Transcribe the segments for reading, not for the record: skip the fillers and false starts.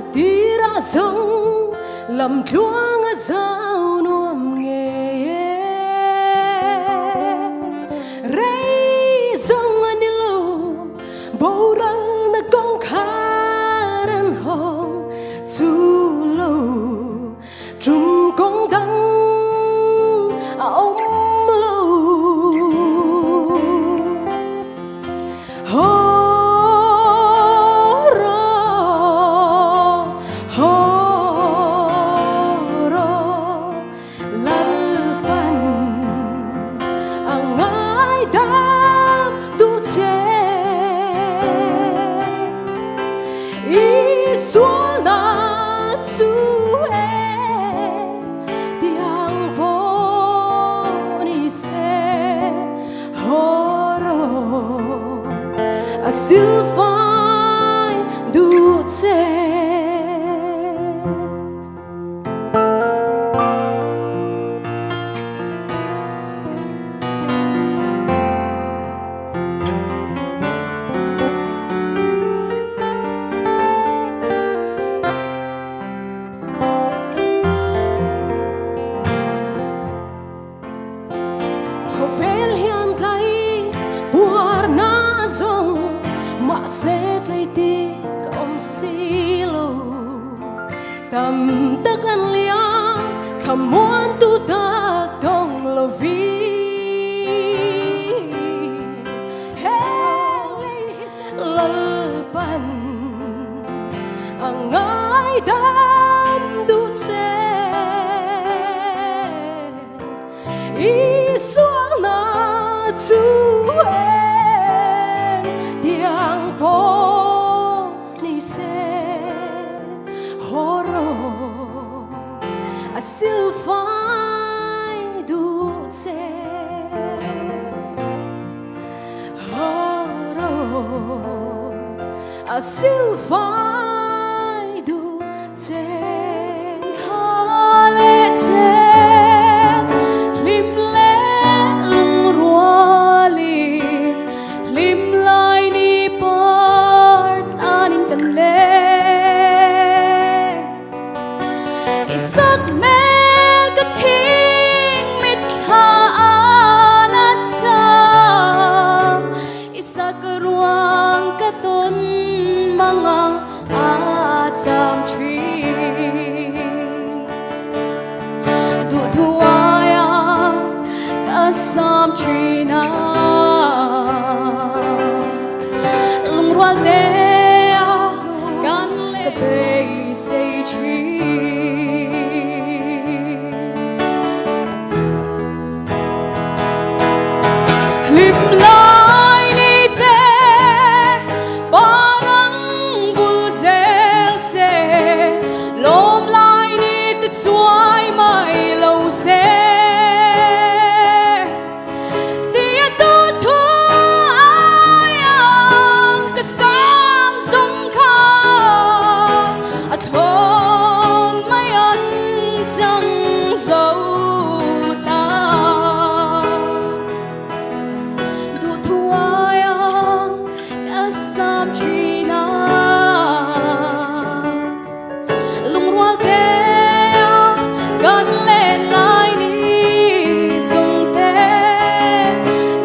tira sông lầm chuông sao nuông nghe rây sông anh đi lâu bầu răng đã công khá đàn hồng chu lâu trung công đắng ông lâu still find duce có vel hian tay buarna zong mà sẽ lấy đi công silo tầm tất ăn liang khăm muốn tu ta đông lo vi lal pan ang ai đam du che i sual na chu po ni se horo I still find duce horo I still find duce halete lim le lung rualin lim lai ni isak me ka ting mit ha anat isak ruang ka ton mga atam tree du thuaya ka sam tree na umrual de kan le say tree lim lai ni te parang buzel se lom lai ni te chuai mai lo se dia tu thu ayang ka sam som kha at hon mai an sang dấu ta du thuayang ka sam trina lung rual te gan lên lai ni sung te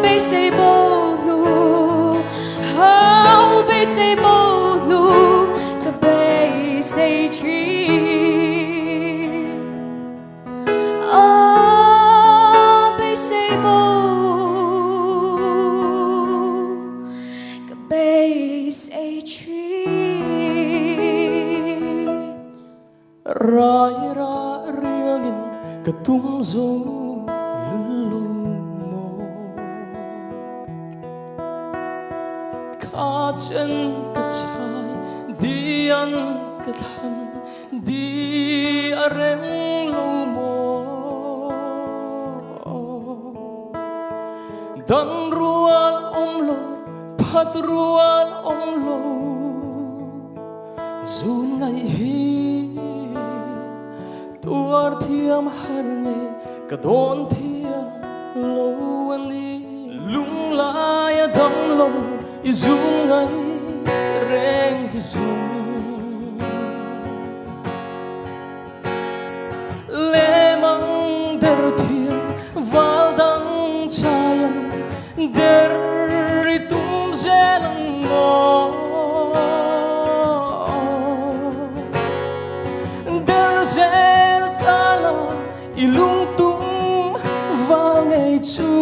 be say bo nu how be say bo nu ka be say tree oh be say bo ka be say tree rai ra riangin ka tum zo lulu mo ka chen ka chai dian ka than di areng lo mo dan ruan lo phat ruan lo zun ngai hi tuar thiam har ne ka don thiam lo ani lung la ya dam lo izung ngai reng hi zum dari tum zelang mo der zel tala ilung tum val ngay chu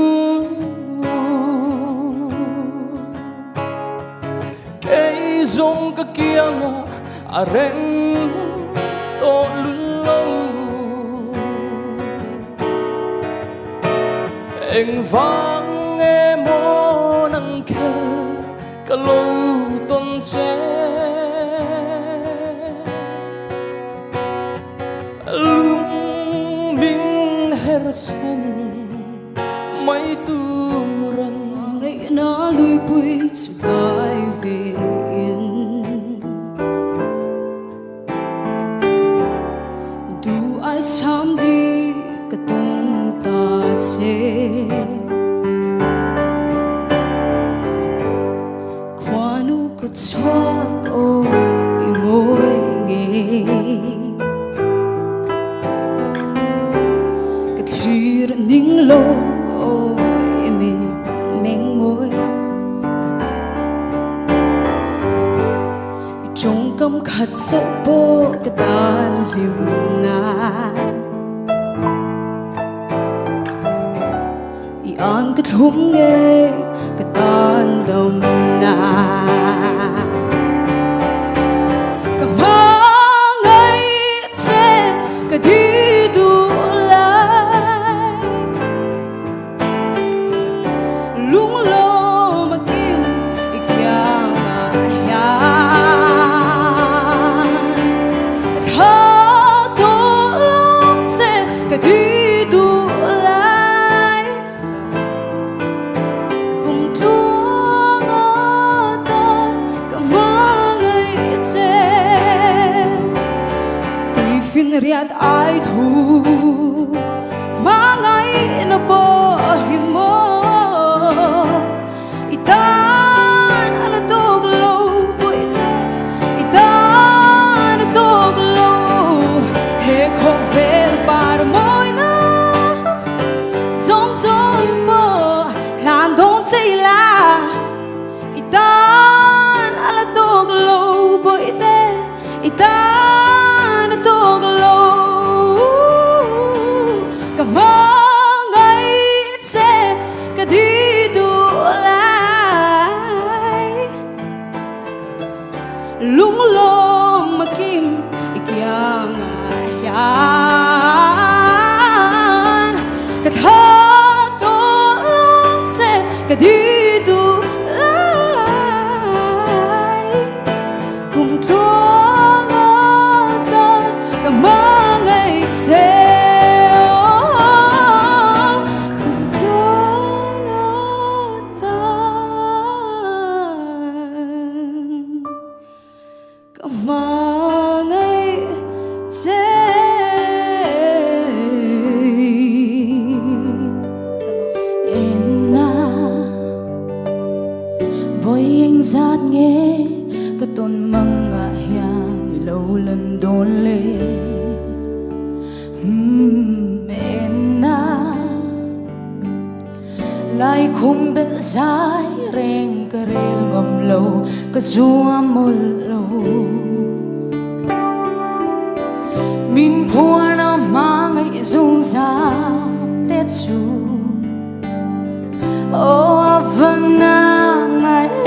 cây dông ka kiang areng to lulau anh vang em mô nắng khe cả lâu tôn chế lung minh her sen mấy tu rần ngày nó lui bụi chỉ gai về yên du ai sam đi cả tung ta chế qua nu có choác ôi môi nghe cái thủy đã nín lâu ôi mình môi trong căm khát sâu bố cái tan liềm na an cái thúng nghe cái tan đồng na cái mang ấy trên cái đi đủ lại lung lô mà kim kia ngà cái thao tổ long trên cái đi đủ lại cùng chúa ngõ tan cái mang ấy trên tuy phiền riết ai thu mang ấy nó bỏ hiểm mơ itan ana tog lâu bụi itan ana tog lâu he không về bar môi na giống giống bờ làn đón chạy la itan ana tog lâu bụi itan ana tog lâu cảm ơn ấy sẽ cả đi đủ lại lung lô mà kim kiang yan cả thơ tổ long sẽ cả đi đủ lại cùng chúa ngõ tan cảm ơn ấy sẽ mang ấy chế em na với anh giác nghe cái tôn măng ngã hiang lâu lần đốn lên em na lại khung bên dài reng cái rel ngom lâu cái rùa mol lâu min phua na mang ấy dung ra tết chu ô vân na ngày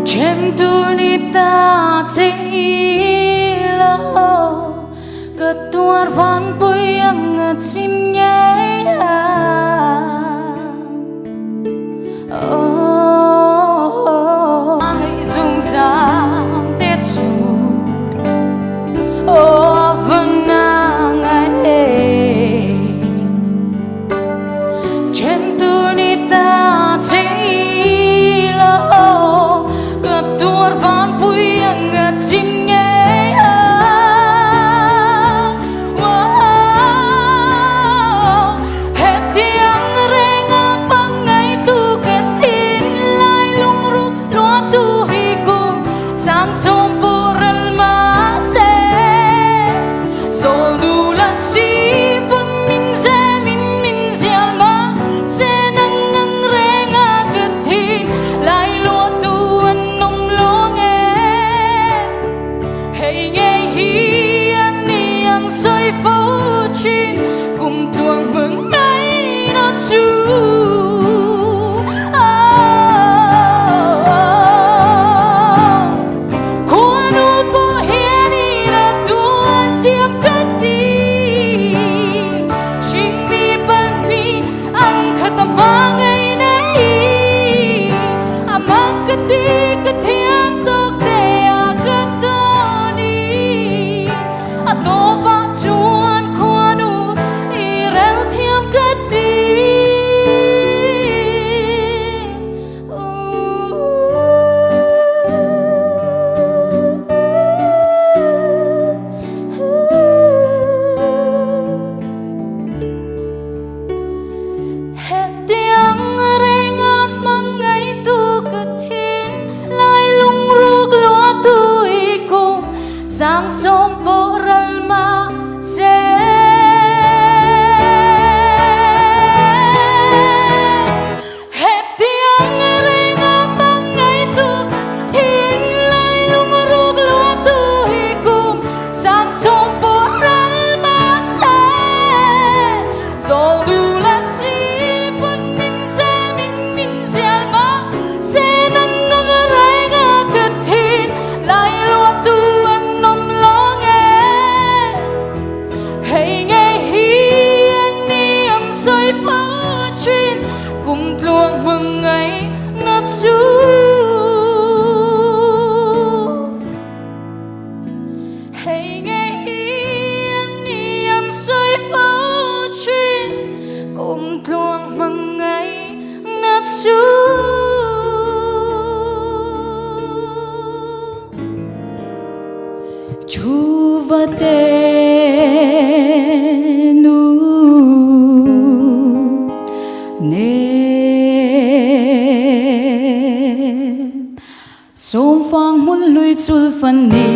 chem tu ni ta chỉ lo cái tuar van bôi ang chim nhé ô mang ấy dung ra tết chu ô vân na ngày chem tu ni ta chỉ lo cái tuar van bôi ang chim nhé Min min zia cái thiên tục để cái đó đi tô ba chuan khoa nu i rel thiam cái đi hết tiếng reng mang ngày tu cái thiên lai lung ruk lo tu i cùng sang som po ral ma se hết tiếng reng mang ngày tu cái thiên lai lung ruk lo tu i cùng sang som po ral ma se rồi du la si pun min se min se ma se nang nang rai nga cái thiên lai lo tu an nom lo nghe hay nghe hiền ni am soi phá chuyên cùng luồng mừng ngày nát su hay nghe hiền ni am soi phá chuyên cùng luồng mừng ngày nát su chu va te nu ne som phang mun lui chul fan ni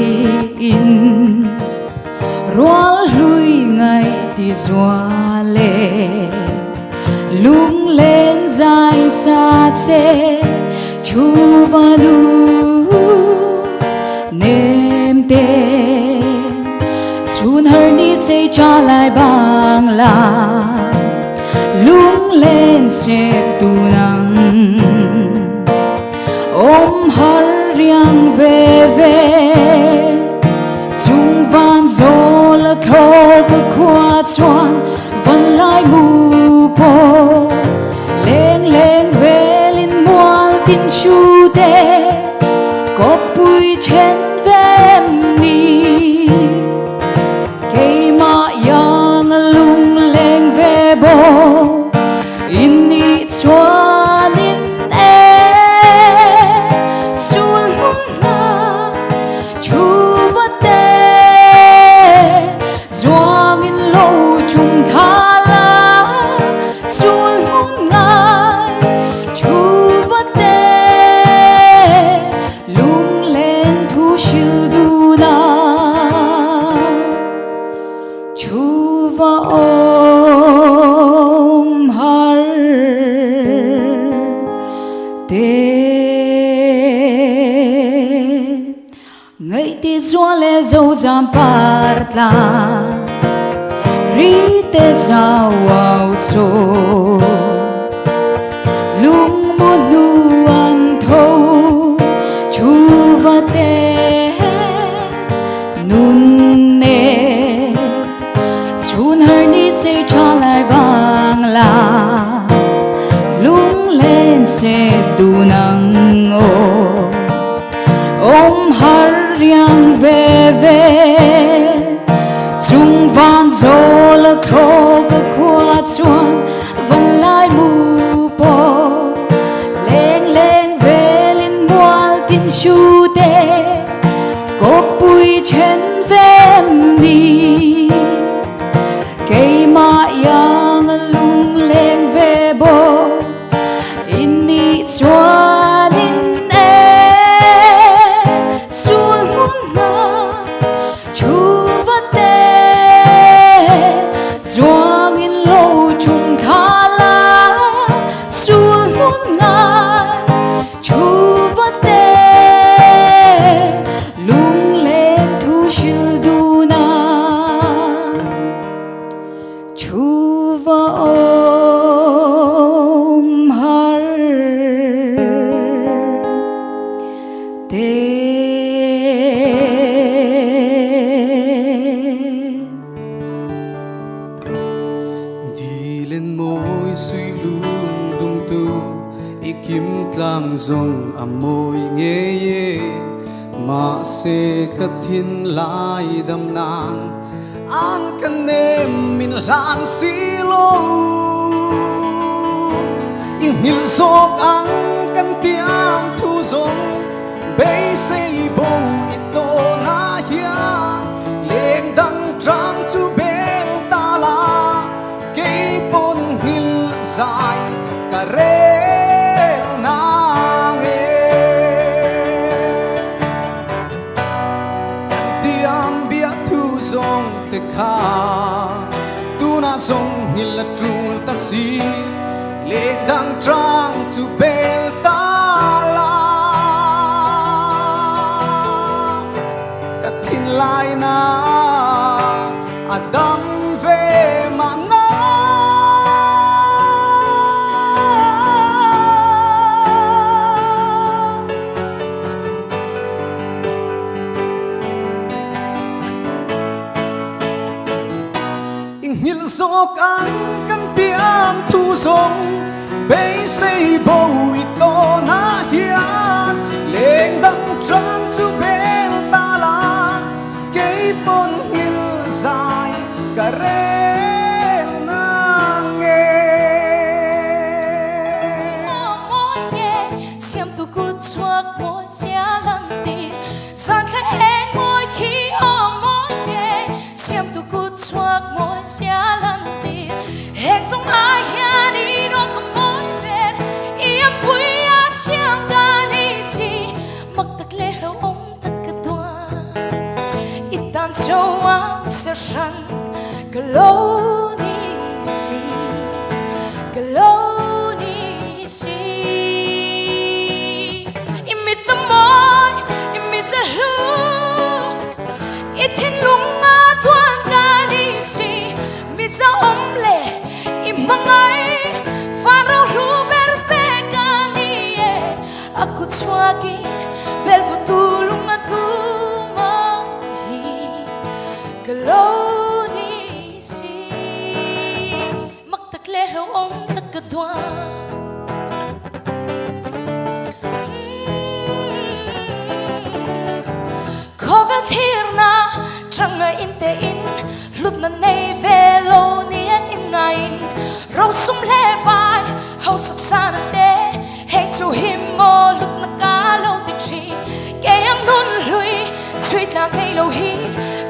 in rual lui ngày ti zua le lung lên dài xa che chu va nu nem te chun har ni se cha lai bang la lung lên se tu nang har riang ve ve chung van zo la tho ka khwa chuan van lai mu po leng leng ve lin mual tin chu te có bụi trên vem ni cây mà yang lung lên về bò in ni chuan in e xuống hung na chu vắt te doang in lâu chung tha la xuống hung na chu vắt te lung lên thu shil du na chu va om har te ngày ti zua le dâu zam part la ri te zao ao so lung mu nu an thâu chu va te nun ne chun har ni se cha lai bang la lung lên se du nang om har riang ve ve chung van zo la tho ka khwa chuan van lai mu po leng leng ve lin mual tin chu te có bụi trên vem ni cây mà yang lung lên về bò in ni chuan in e xuống hung na chu va te doang in lâu chung tha la xuống hung na chu va te lung lên thu shil du na chu va om har te đi lên môi suy luôn tung tu ikim tlang zong a môi nghe mà se ka thin lai đam nan an kan nem min lan si lo in hil zok ang kan tiang thu zong bay say bo ito na hian leng dang trang chu bel ta la ke pon hil zai ka re na nge kan tiang bia thu zong te kha tu na zong hil la trul ta si leng dang trang chu bel ta la ka thin lai na adam ve ma na in hil zok an kan tiang thu zong bay say bo ito na hian leng dang trang chu bel ta la ke pon hil zai ka re na nge mỗi nghe xem tu cút chuộc mỗi xia lần tì san khai hết mỗi khi mỗi nghe xem tu cút chuộc mỗi xia lần tì hẹn trong ai hian đi nó cầm mỗi về im bụi á xiang ga ni si mặc tắc lê lâu ôm tắc cái tua ít tan châu á sẽ săn cái lâu ni si cái lâu ni si imit the moi imit the lu itin lunga tuan ga ni si mi sa om le imangai faro lu berbe ga ni e aku chuagi bel futulung na tu hi cái lâu ni si mặc tắc lê lâu ôm tắc cái tua khó vel thir na chẳng ngờ in te in lut na nei ve lo nia in na in rau sum le bai hau sak sa na te hey chu him mo lut na ka lo ti chi ke yang nun lui chui tlang nei lo hi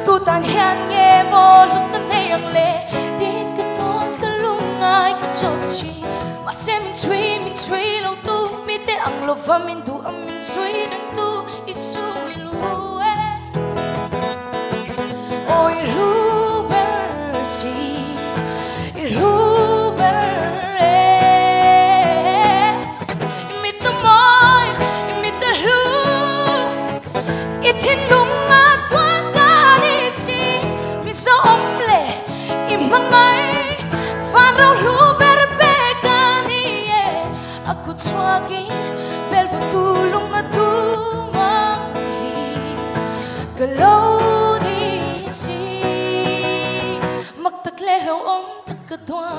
tu tan hian nge mo lut na nei ang le tin ka ton ka lung ai ka chok chi ma se min chui lo tu mi te ang lo va min du am min chui dan tu isu lu ôi lu ber si lu ber imit the moi imit the lu itin lung a tuan ga ni si mi so om le imangai fan rau lu ber be ga ni e aku chuagi bel futulung a tu mang hi ka lâu ni si mặc tắc lê lâu ôm tắc cái toa